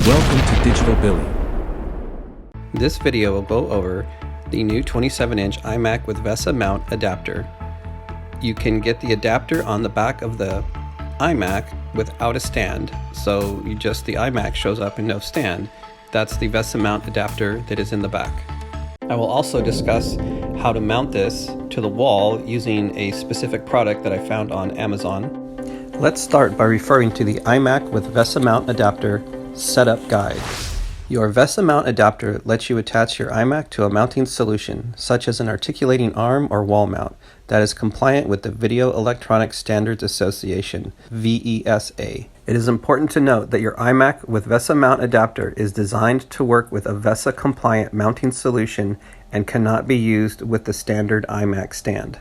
Welcome to Digital Billy. This video will go over the new 27-inch iMac with VESA Mount Adapter. You can get the adapter on the back of the iMac without a stand, so the iMac shows up and no stand. That's the VESA Mount Adapter that is in the back. I will also discuss how to mount this to the wall using a specific product that I found on Amazon. Let's start by referring to the iMac with VESA Mount Adapter Setup Guide. Your VESA Mount Adapter lets you attach your iMac to a mounting solution, such as an articulating arm or wall mount, that is compliant with the Video Electronics Standards Association, VESA. It is important to note that your iMac with VESA Mount Adapter is designed to work with a VESA-compliant mounting solution and cannot be used with the standard iMac stand.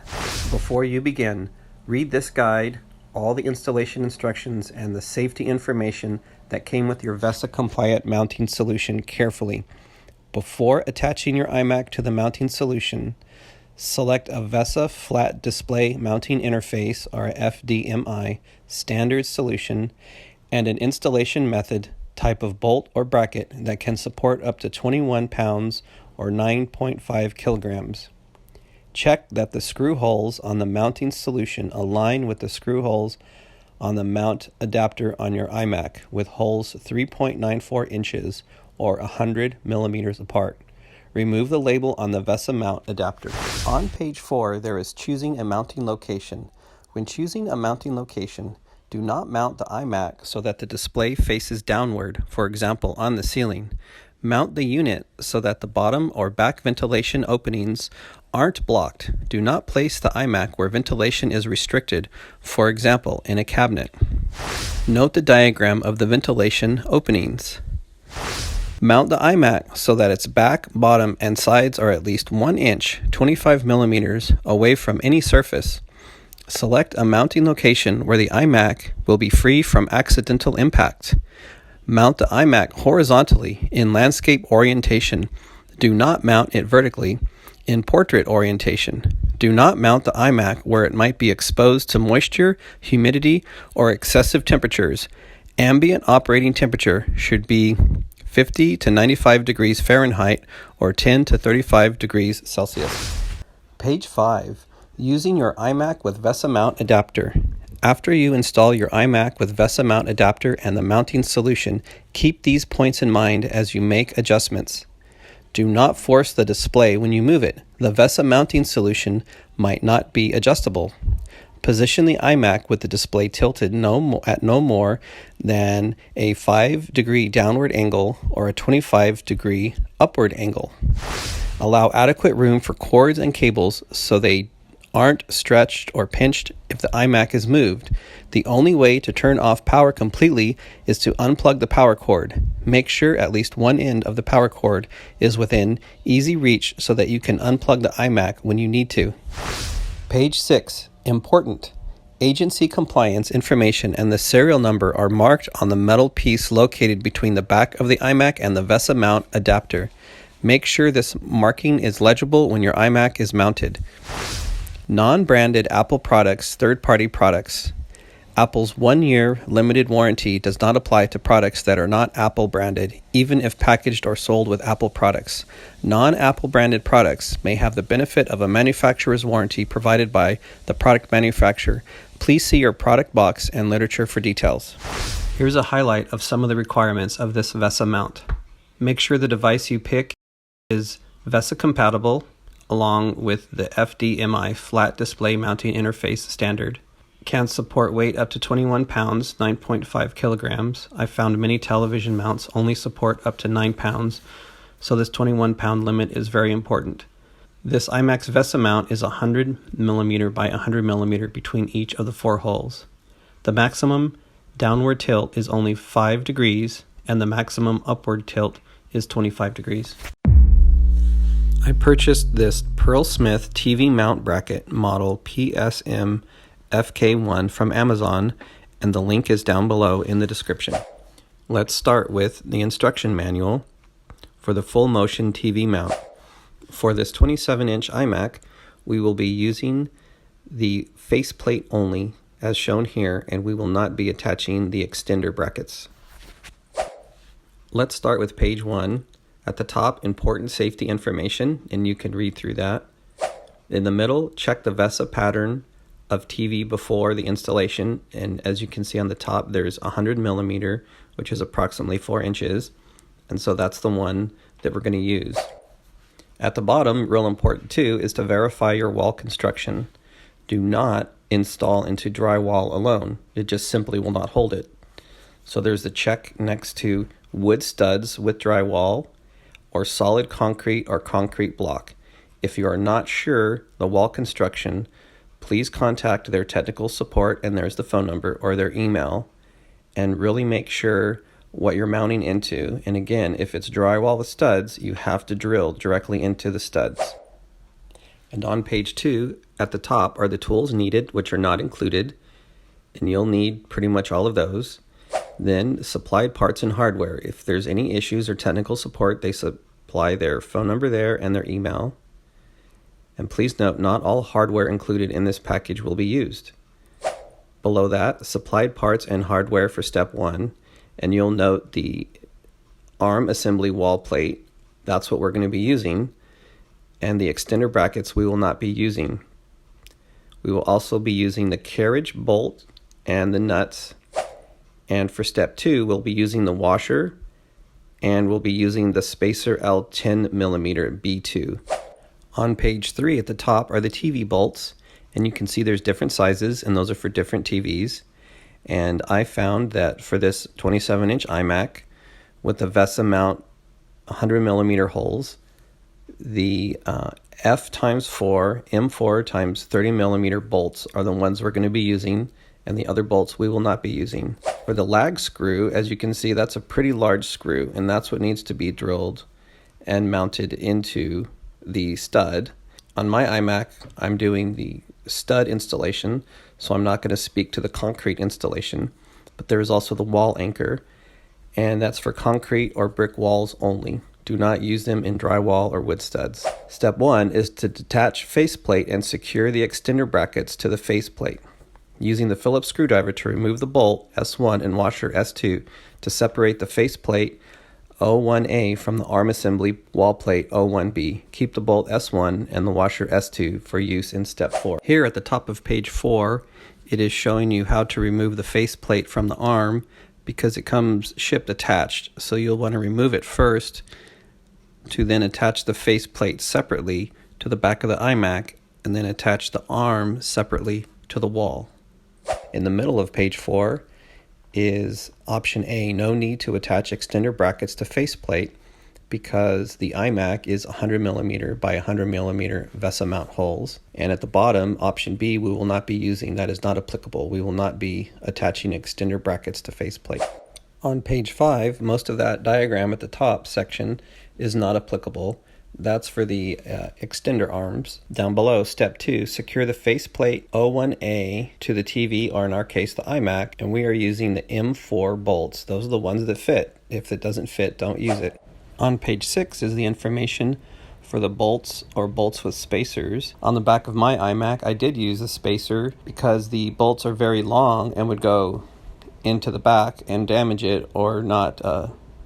Before you begin, read this guide, all the installation instructions, and the safety information that came with your VESA-compliant mounting solution carefully. Before attaching your iMac to the mounting solution, select a VESA Flat Display Mounting Interface, or FDMI, standard solution, and an installation method, type of bolt or bracket that can support up to 21 pounds or 9.5 kilograms. Check that the screw holes on the mounting solution align with the screw holes on the mount adapter on your iMac, with holes 3.94 inches or 100 millimeters apart. Remove the label on the VESA Mount Adapter. On page 4, there is choosing a mounting location. When choosing a mounting location, do not mount the iMac so that the display faces downward, for example, on the ceiling. Mount the unit so that the bottom or back ventilation openings aren't blocked. Do not place the iMac where ventilation is restricted, for example, in a cabinet. Note the diagram of the ventilation openings. Mount the iMac so that its back, bottom, and sides are at least 1 inch, 25 millimeters, away from any surface. Select a mounting location where the iMac will be free from accidental impact. Mount the iMac horizontally in landscape orientation. Do not mount it vertically in portrait orientation. Do not mount the iMac where it might be exposed to moisture, humidity, or excessive temperatures. Ambient operating temperature should be 50 to 95 degrees Fahrenheit or 10 to 35 degrees Celsius. Page 5. Using your iMac with VESA Mount Adapter. After you install your iMac with VESA Mount Adapter and the mounting solution, keep these points in mind as you make adjustments. Do not force the display when you move it. The VESA mounting solution might not be adjustable. Position the iMac with the display tilted at no more than a 5-degree downward angle or a 25-degree upward angle. Allow adequate room for cords and cables so they aren't stretched or pinched if the iMac is moved. The only way to turn off power completely is to unplug the power cord. Make sure at least one end of the power cord is within easy reach so that you can unplug the iMac when you need to. Page 6. Important. Agency compliance information and the serial number are marked on the metal piece located between the back of the iMac and the VESA Mount Adapter. Make sure this marking is legible when your iMac is mounted. Non-branded Apple products, third-party products. Apple's 1-year limited warranty does not apply to products that are not Apple branded, even if packaged or sold with Apple products. Non-Apple branded products may have the benefit of a manufacturer's warranty provided by the product manufacturer. Please see your product box and literature for details. Here's a highlight of some of the requirements of this VESA mount. Make sure the device you pick is VESA compatible, along with the FDMI Flat Display Mounting Interface standard. Can support weight up to 21 pounds, 9.5 kilograms. I found many television mounts only support up to 9 pounds, so this 21 pound limit is very important. This iMac's VESA mount is 100 millimeter by 100 millimeter between each of the 4 holes. The maximum downward tilt is only 5 degrees, and the maximum upward tilt is 25 degrees. I purchased this Perlesmith TV mount bracket model PSM FK1 from Amazon, and the link is down below in the description. Let's start with the instruction manual for the full motion TV mount. For this 27-inch iMac, we will be using the faceplate only as shown here, and we will not be attaching the extender brackets. Let's start with page 1. At the top, important safety information, and you can read through that. In the middle, check the VESA pattern of TV before the installation, and as you can see on the top, there's 100 millimeter, which is approximately 4 inches, and so that's the one that we're going to use. At the bottom, real important too, is to verify your wall construction. Do not install into drywall alone. It just simply will not hold it. So there's the check next to wood studs with drywall, or solid concrete or concrete block. If you are not sure the wall construction, please contact their technical support, and there's the phone number, or their email, and really make sure what you're mounting into. And again, if it's drywall with studs, you have to drill directly into the studs. And on page 2, at the top, are the tools needed, which are not included, and you'll need pretty much all of those. Then supplied parts and hardware. If there's any issues or technical support, they supply their phone number there and their email. And please note, not all hardware included in this package will be used. Below that, supplied parts and hardware for step 1. And you'll note the arm assembly wall plate. That's what we're going to be using. And the extender brackets we will not be using. We will also be using the carriage bolt and the nuts. And for step 2, we'll be using the washer, and we'll be using the spacer L 10 millimeter B2. On page 3 at the top are the TV bolts, and you can see there's different sizes, and those are for different TVs. And I found that for this 27-inch iMac with the VESA Mount 100 millimeter holes, the F x4 M4 x 30 millimeter bolts are the ones we're going to be using, and the other bolts we will not be using. For the lag screw, as you can see, that's a pretty large screw, and that's what needs to be drilled and mounted into the stud. On my iMac, I'm doing the stud installation, so I'm not going to speak to the concrete installation, but there is also the wall anchor, and that's for concrete or brick walls only. Do not use them in drywall or wood studs. Step 1 is to detach faceplate and secure the extender brackets to the faceplate, using the Phillips screwdriver to remove the bolt S1 and washer S2 to separate the faceplate O1A from the arm assembly wall plate O1B. Keep the bolt S1 and the washer S2 for use in step 4. Here at the top of page 4, it is showing you how to remove the faceplate from the arm because it comes shipped attached. So you'll want to remove it first to then attach the faceplate separately to the back of the iMac, and then attach the arm separately to the wall. In the middle of page 4 is option A, no need to attach extender brackets to faceplate because the iMac is 100 millimeter by 100 millimeter VESA mount holes. And at the bottom, option B, we will not be using. That is not applicable. We will not be attaching extender brackets to faceplate. On page 5, most of that diagram at the top section is not applicable. That's for the extender arms. Down below, step 2, secure the faceplate O1A to the TV, or in our case, the iMac, and we are using the M4 bolts. Those are the ones that fit. If it doesn't fit, don't use it. On page 6 is the information for the bolts or bolts with spacers. On the back of my iMac, I did use a spacer because the bolts are very long and would go into the back and damage it or not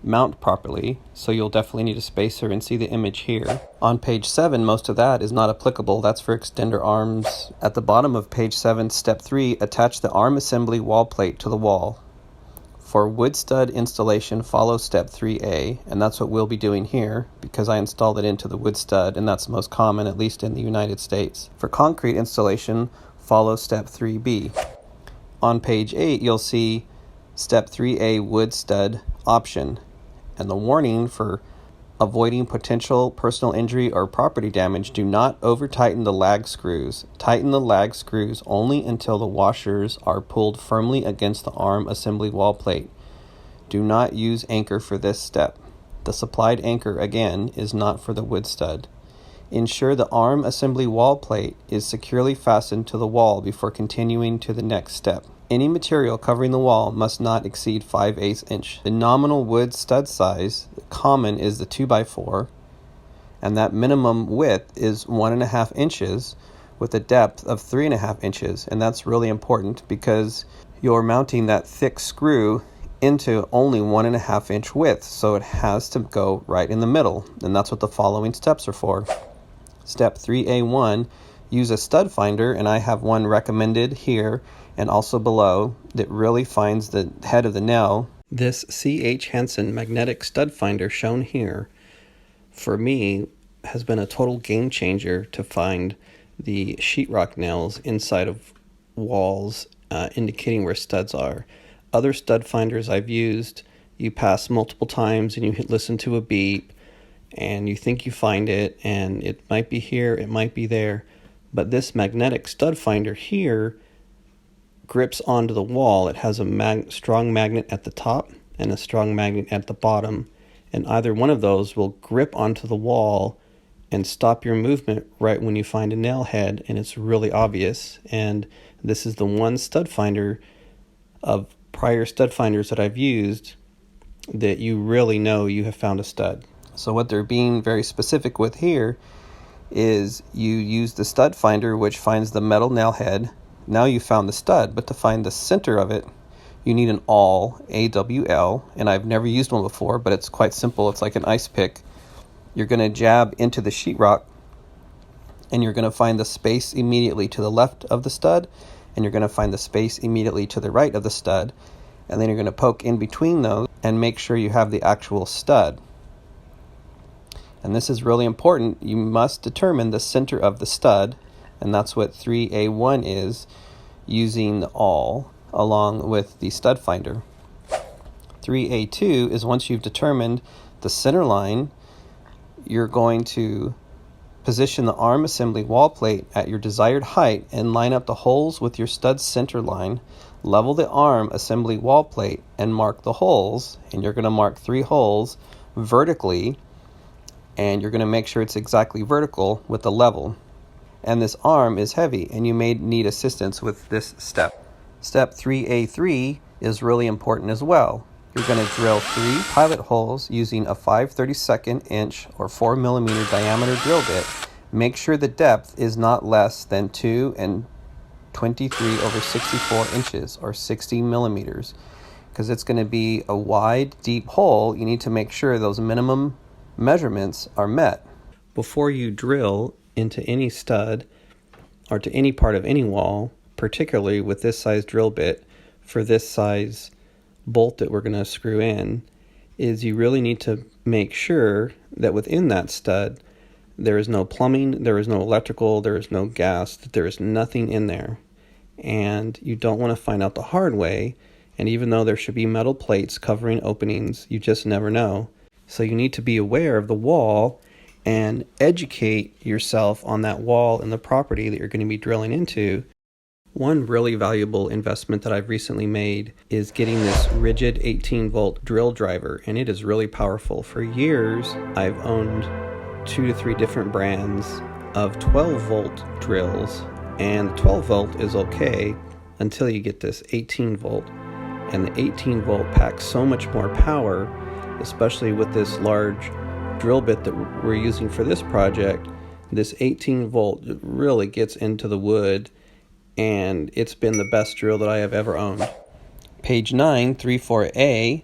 mount properly, so you'll definitely need a spacer, and see the image here. On page 7, most of that is not applicable. That's for extender arms. At the bottom of page 7, step 3, attach the arm assembly wall plate to the wall. For wood stud installation, follow step 3A, and that's what we'll be doing here because I installed it into the wood stud, and that's most common, at least in the United States. For concrete installation, follow step 3B. On page 8, you'll see step 3A wood stud option, and the warning for avoiding potential personal injury or property damage: do not over tighten the lag screws. Tighten the lag screws only until the washers are pulled firmly against the arm assembly wall plate. Do not use anchor for this step. The supplied anchor, again, is not for the wood stud. Ensure the arm assembly wall plate is securely fastened to the wall before continuing to the next step. Any material covering the wall must not exceed 5/8 inch. The nominal wood stud size, common, is the 2x4, and that minimum width is 1.5 inches with a depth of 3.5 inches. And that's really important because you're mounting that thick screw into only 1.5 inch width, so it has to go right in the middle, and that's what the following steps are for. Step 3A1, use a stud finder, and I have one recommended here and also below that really finds the head of the nail. This C.H. Hanson magnetic stud finder shown here, for me, has been a total game changer to find the sheetrock nails inside of walls, indicating where studs are. Other stud finders I've used, you pass multiple times and you listen to a beep and you think you find it, and it might be here, it might be there, but this magnetic stud finder here grips onto the wall. It has a strong magnet at the top and a strong magnet at the bottom, and either one of those will grip onto the wall and stop your movement right when you find a nail head, and it's really obvious. And this is the one stud finder of prior stud finders that I've used that you really know you have found a stud. So what they're being very specific with here is you use the stud finder, which finds the metal nail head. Now you found the stud, but to find the center of it, you need an awl, AWL, and I've never used one before, but it's quite simple. It's like an ice pick. You're going to jab into the sheetrock, and you're going to find the space immediately to the left of the stud, and you're going to find the space immediately to the right of the stud, and then you're going to poke in between those and make sure you have the actual stud. And this is really important. You must determine the center of the stud, and that's what 3A1 is, using the awl along with the stud finder. 3A2 is once you've determined the center line, you're going to position the arm assembly wall plate at your desired height and line up the holes with your stud center line. Level the arm assembly wall plate and mark the holes, and you're going to mark 3 holes vertically, and you're going to make sure it's exactly vertical with the level. And this arm is heavy, and you may need assistance with this step. Step 3A3 is really important as well. You're going to drill 3 pilot holes using a 5/32 inch or 4 millimeter diameter drill bit. Make sure the depth is not less than 2 23/64 inches or 60 millimeters, because it's going to be a wide, deep hole. You need to make sure those minimum measurements are met. Before you drill into any stud or to any part of any wall, particularly with this size drill bit for this size bolt that we're going to screw in, is you really need to make sure that within that stud there is no plumbing, there is no electrical, there is no gas, that there is nothing in there. And you don't want to find out the hard way, and even though there should be metal plates covering openings, you just never know. So you need to be aware of the wall and educate yourself on that wall and the property that you're going to be drilling into. One really valuable investment that I've recently made is getting this Ridgid 18-volt drill driver, and it is really powerful. For years, I've owned 2 to 3 different brands of 12-volt drills, and 12-volt is okay until you get this 18-volt. And the 18-volt packs so much more power, especially with this large drill bit that we're using for this project. This 18-volt really gets into the wood, and it's been the best drill that I have ever owned. Page 9, 34A,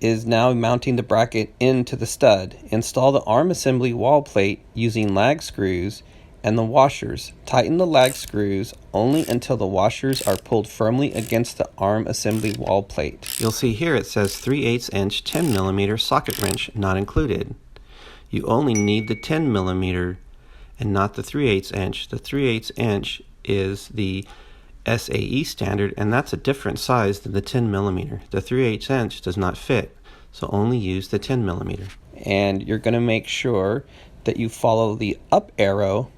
is now mounting the bracket into the stud. Install the arm assembly wall plate using lag screws and the washers. Tighten the lag screws only until the washers are pulled firmly against the arm assembly wall plate. You'll see here it says 3/8 inch 10 millimeter socket wrench not included. You only need the 10 millimeter and not the 3/8 inch. The 3/8 inch is the SAE standard, and that's a different size than the 10 millimeter. The 3/8 inch does not fit, so only use the 10 millimeter. And you're going to make sure that you follow the up arrow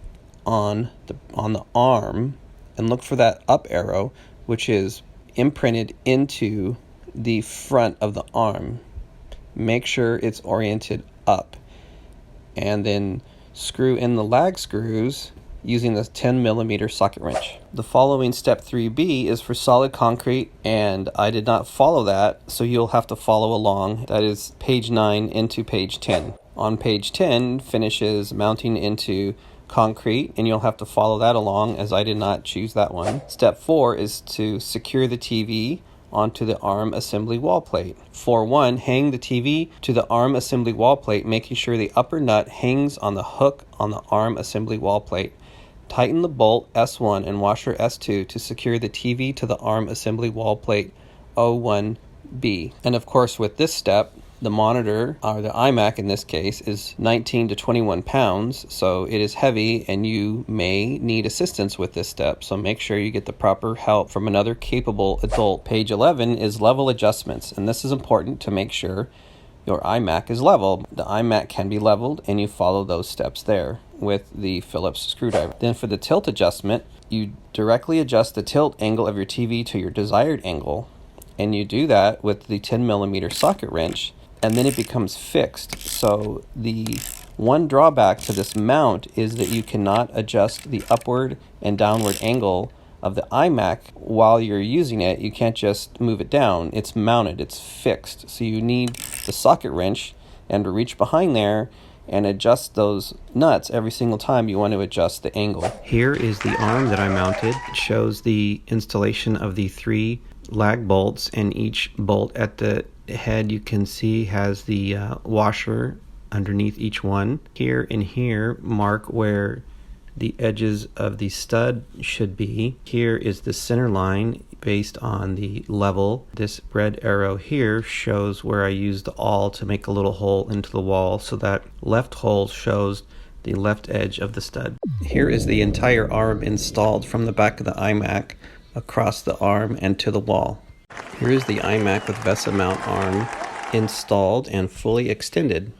on the arm, and look for that up arrow, which is imprinted into the front of the arm. Make sure it's oriented up, and then screw in the lag screws using the 10 millimeter socket wrench. The following step 3B is for solid concrete, and I did not follow that, so you'll have to follow along. That is page 9 into page 10. On page 10 finishes mounting into concrete, and you'll have to follow that along, as I did not choose that one. Step 4 is to secure the TV onto the ARM assembly wall plate. For one, hang the TV to the ARM assembly wall plate, making sure the upper nut hangs on the hook on the ARM assembly wall plate. Tighten the bolt S1 and washer S2 to secure the TV to the ARM assembly wall plate O1B. And of course, with this step, the monitor, or the iMac in this case, is 19 to 21 pounds, so it is heavy and you may need assistance with this step, so make sure you get the proper help from another capable adult. Page 11 is level adjustments, and this is important to make sure your iMac is level. The iMac can be leveled and you follow those steps there with the Phillips screwdriver. Then for the tilt adjustment, you directly adjust the tilt angle of your TV to your desired angle, and you do that with the 10mm socket wrench, and then it becomes fixed. So the one drawback to this mount is that you cannot adjust the upward and downward angle of the iMac while you're using it. You can't just move it down. It's mounted, it's fixed. So you need the socket wrench and to reach behind there and adjust those nuts every single time you want to adjust the angle. Here is the arm that I mounted. It shows the installation of the 3 lag bolts, and each bolt at the head you can see has the washer underneath each one. Here and here mark where the edges of the stud should be. Here is the center line based on the level. This red arrow here shows where I used the awl to make a little hole into the wall, so that left hole shows the left edge of the stud. Here is the entire arm installed from the back of the iMac across the arm and to the wall. Here is the iMac with VESA mount arm installed and fully extended.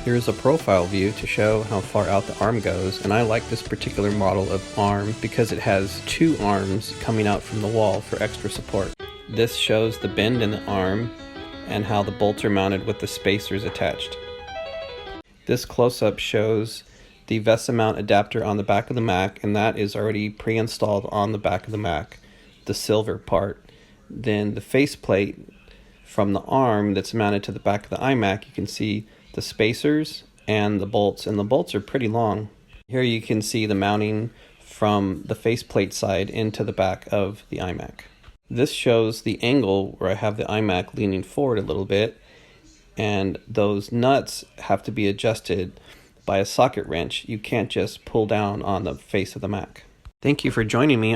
Here is a profile view to show how far out the arm goes, and I like this particular model of arm because it has 2 arms coming out from the wall for extra support. This shows the bend in the arm and how the bolts are mounted with the spacers attached. This close-up shows the VESA Mount Adapter on the back of the Mac, and that is already pre-installed on the back of the Mac, the silver part. Then the faceplate from the arm that's mounted to the back of the iMac, you can see the spacers and the bolts are pretty long. Here you can see the mounting from the faceplate side into the back of the iMac. This shows the angle where I have the iMac leaning forward a little bit, and those nuts have to be adjusted by a socket wrench. You can't just pull down on the face of the Mac. Thank you for joining me